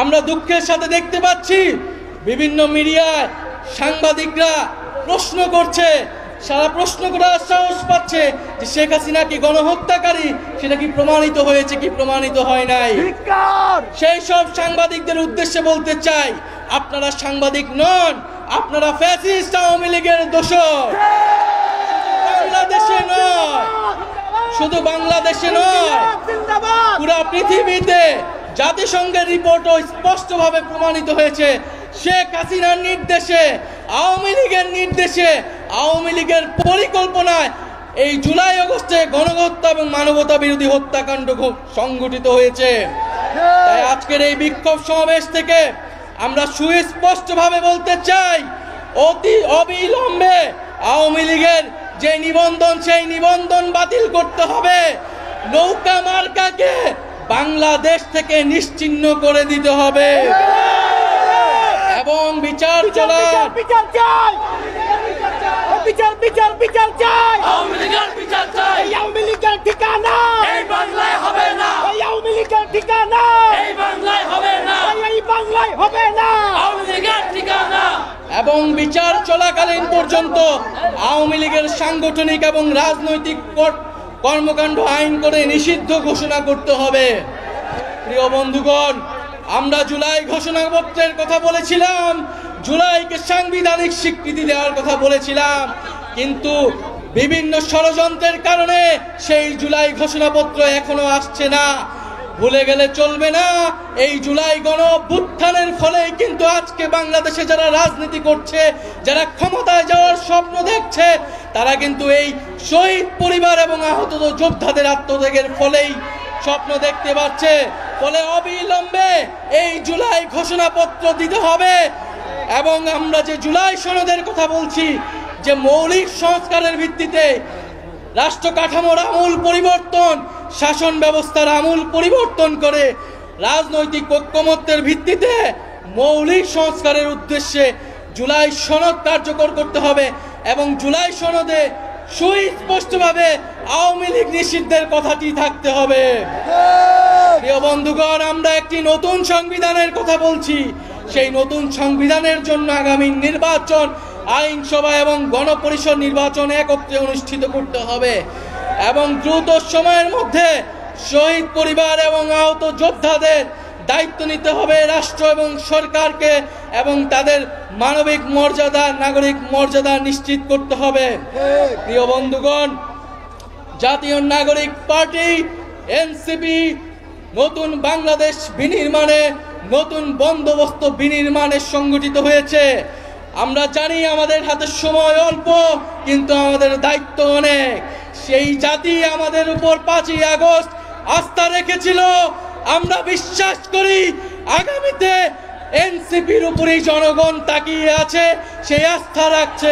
আমরা দুঃখের সাথে দেখতে পাচ্ছি বিভিন্ন মিডিয়ায় সাংবাদিকরা প্রশ্ন করছে, সারা প্রশ্ন করার সাহস পাচ্ছে যে শেখ হাসিনা কি গণহত্যাকারী, সেটা কি প্রমাণিত হয়েছে কি প্রমাণিত হয় নাই। সেই সব সাংবাদিকদের উদ্দেশ্যে বলতে চাই, আপনারা সাংবাদিক নন, আপনারা ফ্যাসিস্ট আওয়ামী লীগের দোসর। বাংলাদেশে নয়, শুধু বাংলাদেশে নয়, পুরা পৃথিবীতে জাতিসংঘের রিপোর্টও স্পষ্টভাবে প্রমাণিত হয়েছে শেখ হাসিনার নির্দেশে, আওয়ামী লীগের নির্দেশে, আওয়ামী লীগের পরিকল্পনায় এই জুলাই আগস্টে গণহত্যা এবং মানবতা বিরোধী হত্যাকাণ্ড সংঘটিত হয়েছে। তাই আজকের এই বিক্ষোভ সমাবেশ থেকে আমরা সুস্পষ্টভাবে বলতে চাই, অতি অবিলম্বে আওয়ামী লীগের যে নিবন্ধন, সেই নিবন্ধন বাতিল করতে হবে। নৌকা মার্কাকে বাংলাদেশ থেকে নিশ্চিহ্ন করে দিতে হবে এবং বিচার চলার এবং বিচার চলাকালীন পর্যন্ত আওয়ামী লীগের সাংগঠনিক এবং রাজনৈতিক কর্মকাণ্ড আইন করে নিষিদ্ধ ঘোষণা করতে হবে। প্রিয় বন্ধুগণ, আমরা জুলাই ঘোষণাপত্রের কথা বলেছিলাম, জুলাইকে সাংবিধানিক স্বীকৃতি দেওয়ার কথা বলেছিলাম, কিন্তু বিভিন্ন ষড়যন্ত্রের কারণে সেই জুলাই ঘোষণাপত্র এখনো আসছে না। ভুলে গেলে চলবে না, এই জুলাই গণ অভ্যুত্থানের ফলেই কিন্তু আজকে বাংলাদেশে যারা রাজনীতি করছে, যারা ক্ষমতায় যাওয়ার স্বপ্ন দেখছে, তারা কিন্তু এই শহীদ পরিবার এবং আহত যোদ্ধাদের আত্মত্যাগের ফলেই স্বপ্ন দেখতে পাচ্ছে। ফলে অবিলম্বে এই জুলাই ঘোষণাপত্র দিতে হবে এবং আমরা যে জুলাই সনদের কথা বলছি, যে মৌলিক সংস্কারের ভিত্তিতে রাষ্ট্র কাঠামোর আমূল পরিবর্তন, শাসন ব্যবস্থার আমূল পরিবর্তন করে রাজনৈতিক ঐক্যমত্যের ভিত্তিতে মৌলিক সংস্কারের উদ্দেশ্যে জুলাই সনদ কার্যকর করতে হবে এবং জুলাই সনদে সুস্পষ্টভাবে আওয়ামী লীগ নিষিদ্ধের কথাটি থাকতে হবে। প্রিয় বন্ধুগণ, আমরা একটি নতুন সংবিধানের কথা বলছি। সেই নতুন সংবিধানের জন্য আগামী নির্বাচন, আইনসভা এবং গণপরিষদ নির্বাচন একত্রে অনুষ্ঠিত করতে হবে এবং দ্রুত সময়ের মধ্যে শহীদ পরিবার এবং আহত যোদ্ধাদের দায়িত্ব নিতে হবে রাষ্ট্র এবং সরকারকে এবং তাদের মানবিক মর্যাদা, নাগরিক মর্যাদা নিশ্চিত করতে হবে। প্রিয় বন্ধুগণ, জাতীয় নাগরিক পার্টি এনসিপি নতুন বাংলাদেশ বিনির্মাণে, নতুন বন্দোবস্ত বিনির্মাণে সংগঠিত হয়েছে। আমরা জানি আমাদের হাতে সময় অল্প, কিন্তু আমাদের দায়িত্ব অনেক। সেই জাতি আমাদের উপর 5ই আগস্ট আস্থা রেখেছিল। আমরা বিশ্বাস করি আগামীতে এনসিপির উপরই জনগণ তাকিয়ে আছে, সেই আস্থা রাখছে।